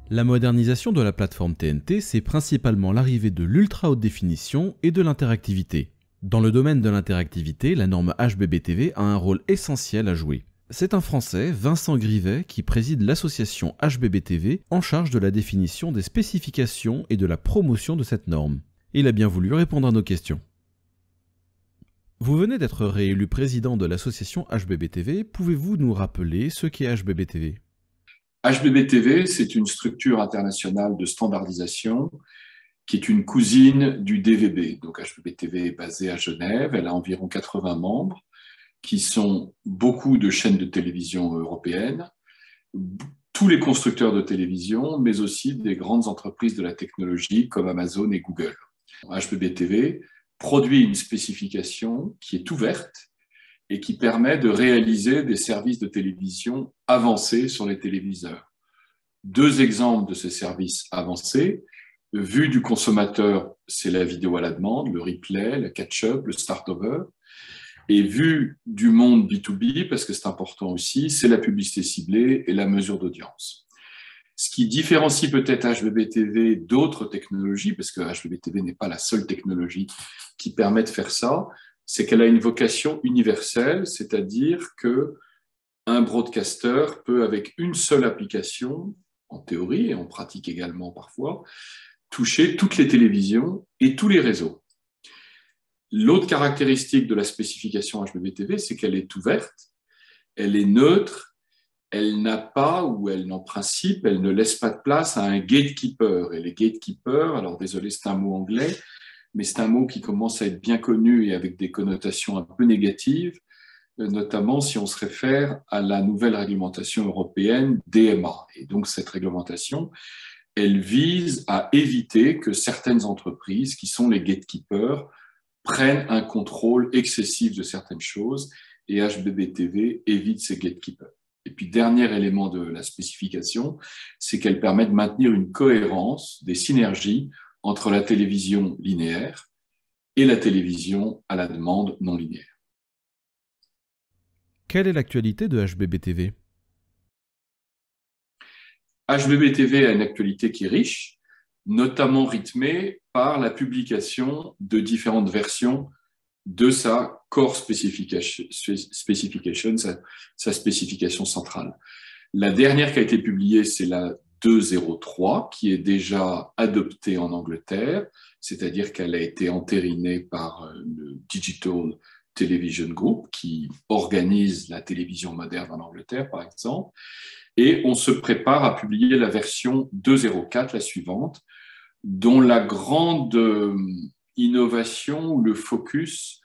La modernisation de la plateforme TNT, c'est principalement l'arrivée de l'ultra haute définition et de l'interactivité. Dans le domaine de l'interactivité, la norme HbbTV a un rôle essentiel à jouer. C'est un Français, Vincent Grivet, qui préside l'association HbbTV en charge de la définition des spécifications et de la promotion de cette norme. Il a bien voulu répondre à nos questions. Vous venez d'être réélu président de l'association HbbTV. Pouvez-vous nous rappeler ce qu'est HbbTV ? HbbTV, c'est une structure internationale de standardisation qui est une cousine du DVB. Donc HbbTV est basée à Genève, elle a environ 80 membres, qui sont beaucoup de chaînes de télévision européennes, tous les constructeurs de télévision, mais aussi des grandes entreprises de la technologie comme Amazon et Google. HbbTV produit une spécification qui est ouverte et qui permet de réaliser des services de télévision avancés sur les téléviseurs. Deux exemples de ces services avancés. Vue du consommateur, c'est la vidéo à la demande, le replay, le catch-up, le start-over. Et vue du monde B2B, parce que c'est important aussi, c'est la publicité ciblée et la mesure d'audience. Ce qui différencie peut-être HbbTV d'autres technologies, parce que HbbTV n'est pas la seule technologie qui permet de faire ça, c'est qu'elle a une vocation universelle, c'est-à-dire qu'un broadcaster peut, avec une seule application, en théorie et en pratique également parfois, toucher toutes les télévisions et tous les réseaux. L'autre caractéristique de la spécification HbbTV, c'est qu'elle est ouverte, elle est neutre, elle n'a pas, ou elle, en principe, elle ne laisse pas de place à un gatekeeper. Et les gatekeepers, alors désolé, c'est un mot anglais, mais c'est un mot qui commence à être bien connu et avec des connotations un peu négatives, notamment si on se réfère à la nouvelle réglementation européenne DMA. Et donc cette réglementation, elle vise à éviter que certaines entreprises, qui sont les gatekeepers, prennent un contrôle excessif de certaines choses, et HbbTV évite ces gatekeepers. Et puis, dernier élément de la spécification, c'est qu'elle permet de maintenir une cohérence, des synergies entre la télévision linéaire et la télévision à la demande non linéaire. Quelle est l'actualité de HbbTV ? HbbTV a une actualité qui est riche, notamment rythmée par la publication de différentes versions de sa core specification, sa spécification centrale. La dernière qui a été publiée, c'est la 2.03, qui est déjà adoptée en Angleterre, c'est-à-dire qu'elle a été entérinée par le Digital Television Group, qui organise la télévision moderne en Angleterre, par exemple, et on se prépare à publier la version 2.04, la suivante, dont la grande innovation ou le focus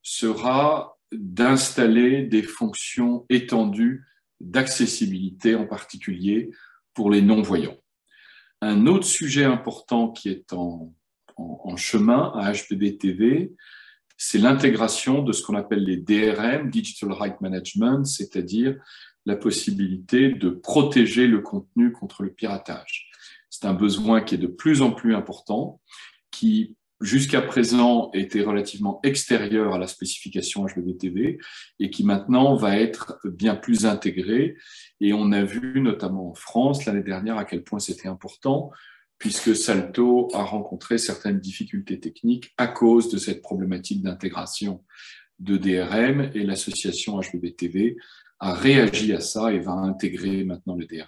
sera d'installer des fonctions étendues d'accessibilité, en particulier pour les non-voyants. Un autre sujet important qui est en chemin à HbbTV, c'est l'intégration de ce qu'on appelle les DRM, Digital Right Management, c'est-à-dire la possibilité de protéger le contenu contre le piratage. C'est un besoin qui est de plus en plus important, qui jusqu'à présent était relativement extérieur à la spécification HbbTV et qui maintenant va être bien plus intégré. Et on a vu notamment en France l'année dernière à quel point c'était important, puisque Salto a rencontré certaines difficultés techniques à cause de cette problématique d'intégration de DRM, et l'association HbbTV a réagi à ça et va intégrer maintenant le DRM.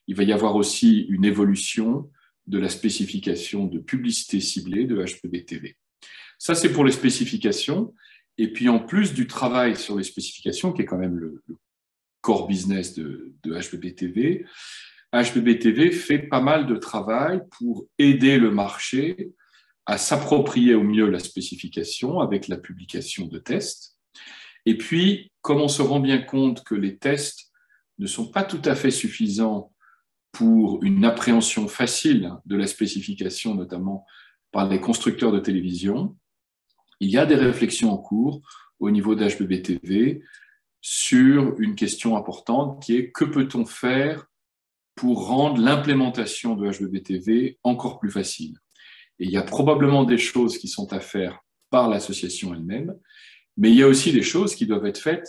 Il va y avoir aussi une évolution de la spécification de publicité ciblée de HbbTV. Ça, c'est pour les spécifications. Et puis, en plus du travail sur les spécifications, qui est quand même le core business de HbbTV, HbbTV fait pas mal de travail pour aider le marché à s'approprier au mieux la spécification avec la publication de tests. Et puis, comme on se rend bien compte que les tests ne sont pas tout à fait suffisants pour une appréhension facile de la spécification, notamment par les constructeurs de télévision, il y a des réflexions en cours au niveau d'HbbTV sur une question importante qui est: que peut-on faire pour rendre l'implémentation de HbbTV encore plus facile? Et il y a probablement des choses qui sont à faire par l'association elle-même, mais il y a aussi des choses qui doivent être faites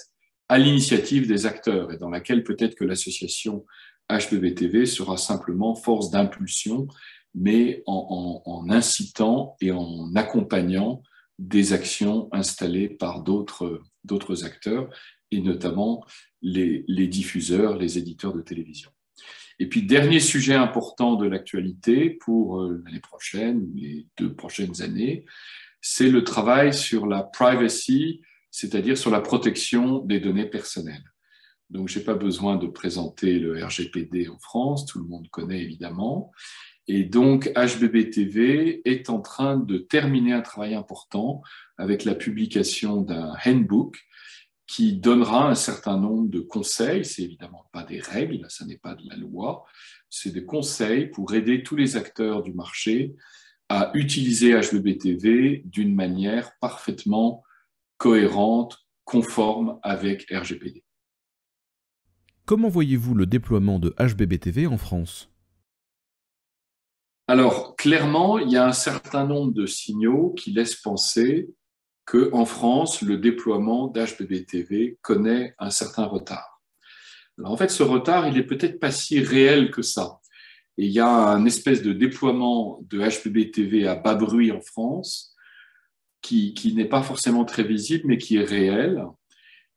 à l'initiative des acteurs et dans laquelle peut-être que l'association HBB TV sera simplement force d'impulsion, mais en incitant et en accompagnant des actions installées par d'autres acteurs, et notamment les diffuseurs, les éditeurs de télévision. Et puis, dernier sujet important de l'actualité pour l'année prochaine, les 2 prochaines années, c'est le travail sur la privacy, c'est-à-dire sur la protection des données personnelles. Donc, je n'ai pas besoin de présenter le RGPD en France, tout le monde connaît évidemment. Et donc, HBB TV est en train de terminer un travail important avec la publication d'un handbook qui donnera un certain nombre de conseils. C'est évidemment pas des règles, ça n'est pas de la loi, c'est des conseils pour aider tous les acteurs du marché à utiliser HBB TV d'une manière parfaitement cohérente, conforme avec RGPD. Comment voyez-vous le déploiement de HBB TV en France ? Alors, clairement, il y a un certain nombre de signaux qui laissent penser qu'en France, le déploiement d'HBB TV connaît un certain retard. Alors, en fait, ce retard, il n'est peut-être pas si réel que ça. Et il y a un espèce de déploiement de HBB TV à bas bruit en France qui n'est pas forcément très visible, mais qui est réel.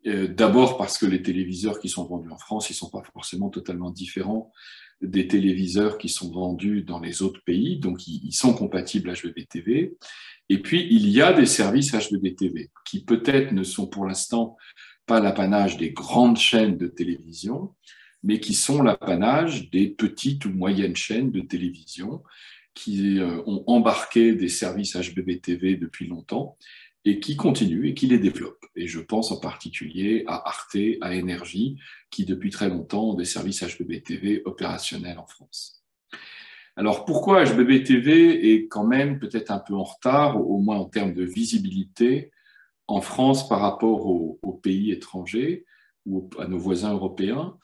D'abord parce que les téléviseurs qui sont vendus en France, ils ne sont pas forcément totalement différents des téléviseurs qui sont vendus dans les autres pays, donc ils sont compatibles HBB TV. Et puis, il y a des services HBB TV qui peut-être ne sont pour l'instant pas l'apanage des grandes chaînes de télévision, mais qui sont l'apanage des petites ou moyennes chaînes de télévision qui ont embarqué des services HBB TV depuis longtemps et qui continuent et qui les développent. Et je pense en particulier à Arte, à Énergie, qui depuis très longtemps ont des services HBB TV opérationnels en France. Alors pourquoi HBB TV est quand même peut-être un peu en retard, au moins en termes de visibilité, en France par rapport aux pays étrangers ou à nos voisins européens?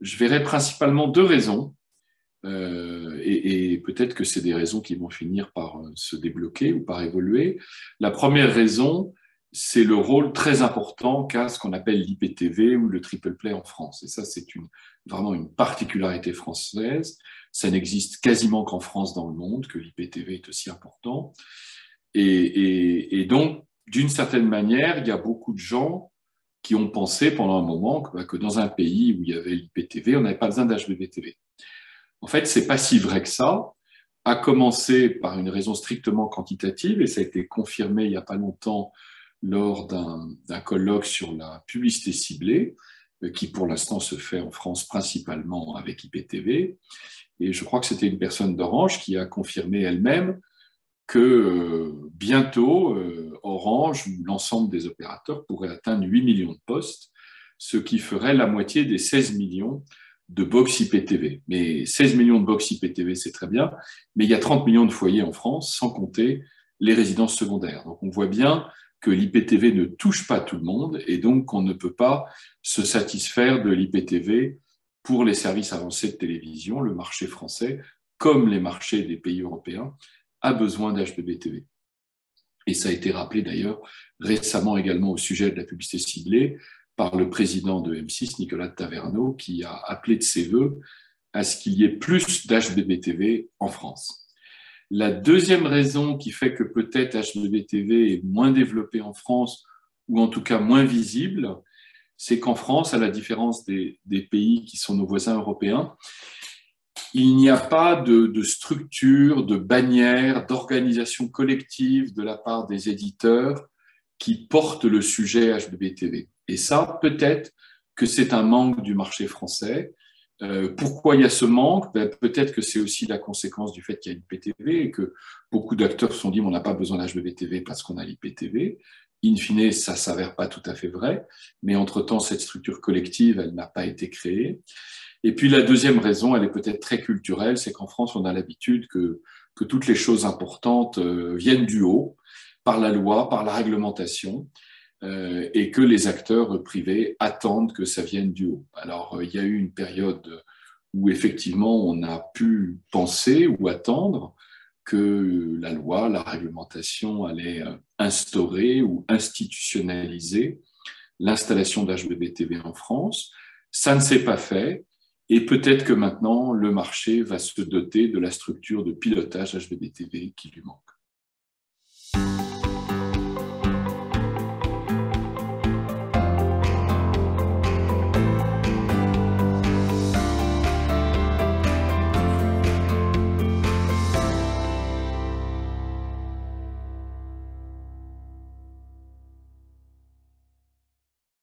Je verrais principalement 2 raisons. Et peut-être que c'est des raisons qui vont finir par se débloquer ou par évoluer. La première raison, c'est le rôle très important qu'a ce qu'on appelle l'IPTV ou le triple play en France. Et ça, c'est vraiment une particularité française. Ça n'existe quasiment qu'en France dans le monde, que l'IPTV est aussi important. Et donc, d'une certaine manière, il y a beaucoup de gens qui ont pensé pendant un moment que dans un pays où il y avait l'IPTV, on n'avait pas besoin d'HBB TV. En fait, c'est pas si vrai que ça, à commencer par une raison strictement quantitative, et ça a été confirmé il y a pas longtemps lors d'un colloque sur la publicité ciblée, qui pour l'instant se fait en France principalement avec IPTV. Et je crois que c'était une personne d'Orange qui a confirmé elle-même que bientôt, Orange ou l'ensemble des opérateurs pourraient atteindre 8 millions de postes, ce qui ferait la moitié des 16 millions de box IPTV. Mais 16 millions de box IPTV, c'est très bien, mais il y a 30 millions de foyers en France, sans compter les résidences secondaires. Donc on voit bien que l'IPTV ne touche pas tout le monde et donc qu'on ne peut pas se satisfaire de l'IPTV pour les services avancés de télévision. Le marché français, comme les marchés des pays européens, a besoin d'HBB TV. Et ça a été rappelé d'ailleurs récemment également au sujet de la publicité ciblée par le président de M6, Nicolas Taverneau, qui a appelé de ses voeux à ce qu'il y ait plus d'HBB TV en France. La deuxième raison qui fait que peut-être HBB TV est moins développé en France, ou en tout cas moins visible, c'est qu'en France, à la différence des pays qui sont nos voisins européens, il n'y a pas de structure, de bannière, d'organisation collective de la part des éditeurs qui portent le sujet HBB TV. Et ça, peut-être que c'est un manque du marché français. Pourquoi il y a ce manque? Peut-être que c'est aussi la conséquence du fait qu'il y a l'IPTV et que beaucoup d'acteurs se sont dit on n'a pas besoin d'HBB TV parce qu'on a l'IPTV. In fine, ça ne s'avère pas tout à fait vrai, mais entre-temps, cette structure collective, elle n'a pas été créée. Et puis la deuxième raison, elle est peut-être très culturelle, c'est qu'en France, on a l'habitude que toutes les choses importantes viennent du haut, par la loi, par la réglementation, et que les acteurs privés attendent que ça vienne du haut. Alors, il y a eu une période où effectivement, on a pu penser ou attendre que la loi, la réglementation allait instaurer ou institutionnaliser l'installation d'HBB TV en France. Ça ne s'est pas fait. Et peut-être que maintenant, le marché va se doter de la structure de pilotage HbbTV qui lui manque.